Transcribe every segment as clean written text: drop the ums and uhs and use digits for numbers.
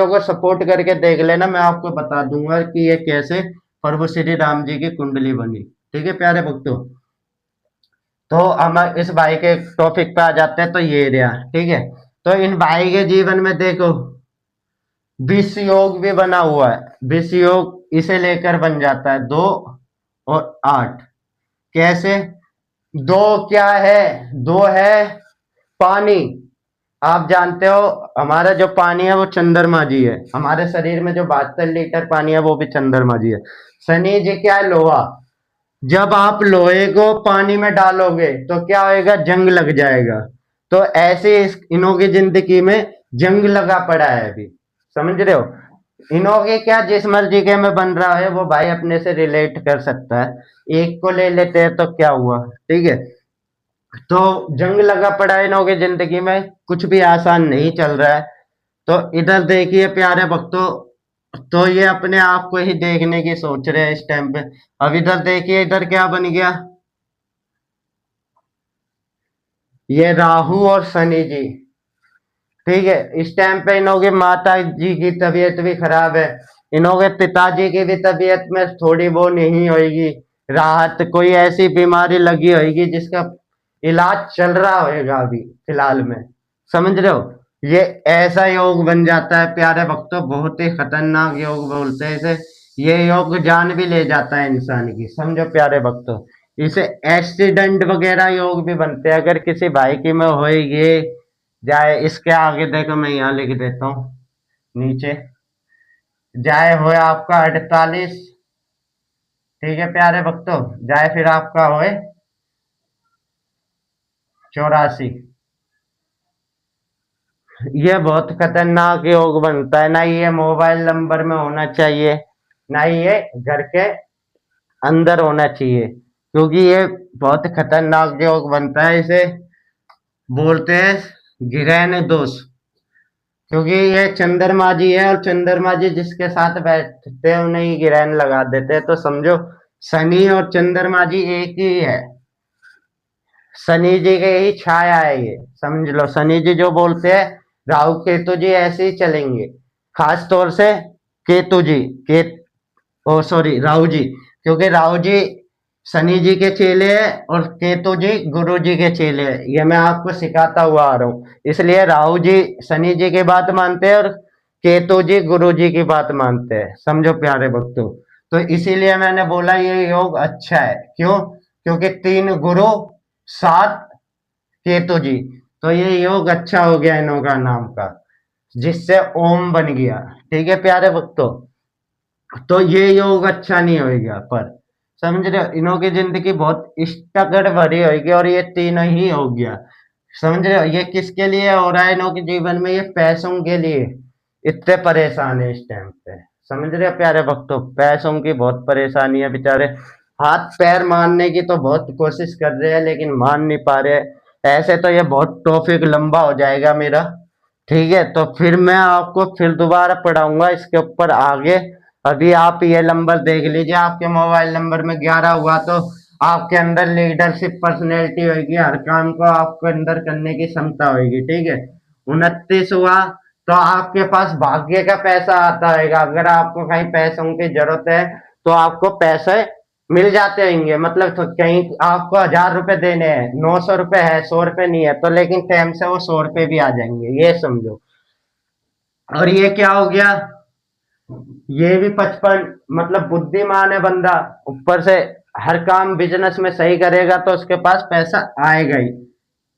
भक्तों को सपोर्ट करके देख लेना, मैं आपको बता दूंगा कि ये कैसे प्रभु श्री राम जी की कुंडली बनी। ठीक है प्यारे भक्तों, तो हम इस भाई के टॉपिक पे आ जाते हैं। तो ये रहा, ठीक है। तो इन भाई के जीवन में देखो विष योग भी बना हुआ है। विष योग इसे लेकर बन जाता है 2 और 8। कैसे? दो क्या है? दो है पानी। आप जानते हो हमारा जो पानी है वो चंद्रमा जी है। हमारे शरीर में जो 72 लीटर पानी है वो भी चंद्रमा जी है। शनि जी क्या है? लोहा। जब आप लोहे को पानी में डालोगे तो क्या होएगा? जंग लग जाएगा। तो ऐसे इन्हों की जिंदगी में जंग लगा पड़ा है अभी, समझ रहे हो? इन्हों के क्या जिस मर्जी के में बन रहा है वो भाई अपने से रिलेट कर सकता है। एक को ले लेते हैं तो क्या हुआ, ठीक है। तो जंग लगा पड़ा है इन्हों की जिंदगी में, कुछ भी आसान नहीं चल रहा है। तो इधर देखिए प्यारे भक्तों, तो ये अपने आप को ही देखने की सोच रहे हैं इस टाइम पे। अब इधर देखिए, इधर क्या बन गया? ये राहु और शनि जी, ठीक है। इस टाइम पे इन्हों की माता जी की तबीयत भी खराब है। इन्हों के पिताजी की भी तबीयत में थोड़ी वो नहीं होगी राहत, कोई ऐसी बीमारी लगी होगी जिसका इलाज चल रहा होगा अभी फिलहाल में, समझ रहे हो? ये ऐसा योग बन जाता है प्यारे भक्तों, बहुत ही खतरनाक योग बोलते हैं इसे। ये योग जान भी ले जाता है इंसान की, समझो प्यारे भक्तों। इसे एक्सीडेंट वगैरह योग भी बनते हैं। अगर किसी भाई की में होएगी जाए, इसके आगे देखो मैं यहाँ लिख देता हूँ नीचे, जाए होए आपका 48, ठीक है प्यारे भक्तों, जाए फिर आपका होए 84। ये बहुत खतरनाक योग बनता है। ना ये मोबाइल नंबर में होना चाहिए, ना ये घर के अंदर होना चाहिए, क्योंकि ये बहुत खतरनाक योग बनता है। इसे बोलते हैं गिरहन दोष, क्योंकि ये चंद्रमा जी है और चंद्रमा जी जिसके साथ बैठते हैं उन्हें ही ग्रहण लगा देते हैं। तो समझो शनि और चंद्रमा जी एक ही है, शनि जी के ही छाया है ये, समझ लो। शनि जी जो बोलते हैं राहु केतु जी ऐसे ही चलेंगे, खास तौर से केतु जी, ओ सॉरी राहु जी, क्योंकि राहु जी शनि जी के चेले हैं और केतु जी गुरु जी के चेले हैं। ये मैं आपको सिखाता हुआ आ रहा हूँ, इसलिए राहु जी शनि जी की बात मानते हैं और केतु जी गुरु जी की बात मानते हैं, समझो प्यारे भक्तों। तो इसीलिए मैंने बोला ये योग अच्छा है। क्यों? क्योंकि 3 गुरु 7 केतु जी, तो ये योग अच्छा हो गया इनों का नाम का, जिससे ओम बन गया। ठीक है प्यारे भक्तों, तो ये योग अच्छा नहीं होगा, पर समझ रहे हो इन्हों की जिंदगी बहुत स्ट्रगल भरी होगी और ये तीनों ही हो गया, समझ रहे हो? ये किसके लिए हो रहा है इन्हों के जीवन में? ये पैसों के लिए इतने परेशान है इस टाइम पे, समझ रहे हो प्यारे भक्तों? पैसों की बहुत परेशानी है बेचारे, हाथ पैर मारने की तो बहुत कोशिश कर रहे हैं लेकिन मान नहीं पा रहे। ऐसे तो ये बहुत टॉपिक लंबा हो जाएगा मेरा, ठीक है। तो फिर मैं आपको फिर दोबारा पढ़ाऊंगा इसके ऊपर आगे। अभी आप ये नंबर देख लीजिए, आपके मोबाइल नंबर में 11 हुआ तो आपके अंदर लीडरशिप पर्सनैलिटी होगी, हर काम को आपके अंदर करने की क्षमता होगी, ठीक है। 29 हुआ तो आपके पास भाग्य का पैसा आता होगा। अगर आपको कहीं पैसों की जरूरत है तो आपको पैसे मिल जाते होंगे, मतलब तो कहीं आपको 1000 रुपए देने हैं, 900 रुपए है, 100 रुपए नहीं है, तो लेकिन टाइम से वो 100 रुपए भी आ जाएंगे, ये समझो। और ये क्या हो गया? ये भी 55, मतलब बुद्धिमान है बंदा, ऊपर से हर काम बिजनेस में सही करेगा तो उसके पास पैसा आएगा ही,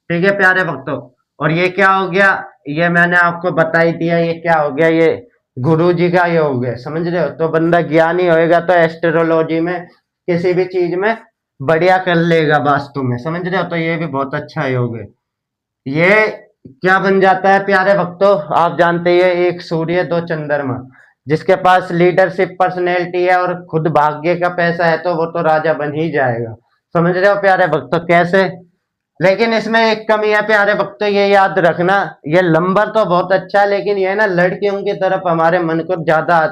ठीक है प्यारे भक्तों। और ये क्या हो गया? ये मैंने आपको बता ही दिया। ये क्या हो गया? ये गुरु जी का ये हो गया, समझ रहे हो? तो बंदा ज्ञानी होएगा तो एस्ट्रोलॉजी में किसी भी चीज में बढ़िया कर लेगा वास्तु में, समझ रहे हो? तो ये भी बहुत अच्छा योग है। ये क्या बन जाता है प्यारे भक्तों? आप जानते ही है, एक सूर्य 2 चंद्रमा, जिसके पास लीडरशिप पर्सनैलिटी है और खुद भाग्य का पैसा है तो वो तो राजा बन ही जाएगा, समझ रहे हो प्यारे भक्तों? कैसे? लेकिन इसमें एक कमी है प्यारे भक्तों, ये याद रखना। ये नंबर तो बहुत अच्छा है लेकिन ये ना लड़कियों की तरफ हमारे मन को ज्यादा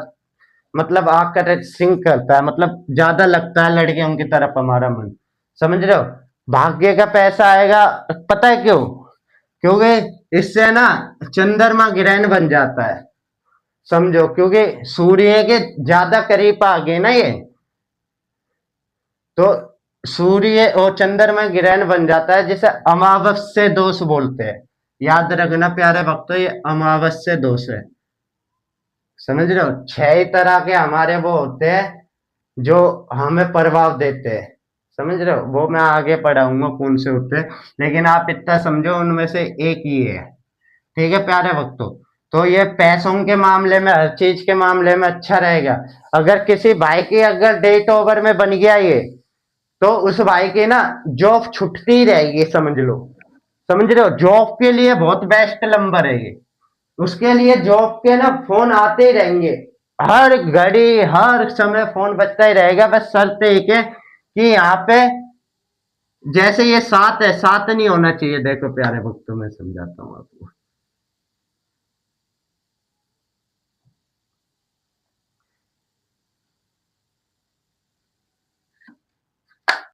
मतलब आकर सिंक करता है, मतलब ज्यादा लगता है लड़कियों की तरफ हमारा मन, समझ रहे हो? भाग्य का पैसा आएगा, पता है क्यों? क्योंकि इससे ना चंद्रमा ग्रहण बन जाता है, समझो, क्योंकि सूर्य के ज्यादा करीब आ गए ना ये, तो सूर्य और चंद्रमा ग्रहण बन जाता है, जिसे अमावस्या दोष बोलते हैं। याद रखना प्यारे भक्तों, ये अमावस्या दोष है। समझ रहे हो, 6 तरह के हमारे वो होते हैं जो हमें प्रभाव देते हैं। समझ रहे हो, वो मैं आगे पढ़ाऊंगा कौन से होते हैं, लेकिन आप इतना समझो उनमें से एक ही है। ठीक है प्यारे भक्तों, तो ये पैसों के मामले में, हर चीज के मामले में अच्छा रहेगा। अगर किसी भाई की अगर डेट ओवर में बन गया ये, तो उस भाई की ना जॉब छुटती ही रहेगी, समझ लो। समझ रहे हो, जॉब के लिए बहुत बेस्ट नंबर है ये। उसके लिए जॉब के ना फोन आते ही रहेंगे, हर घड़ी हर समय फोन बजता ही रहेगा। बस शर्त एक है कि यहाँ पे जैसे ये 7 है, 7 नहीं होना चाहिए। देखो प्यारे भक्तों, मैं समझाता हूँ आपको।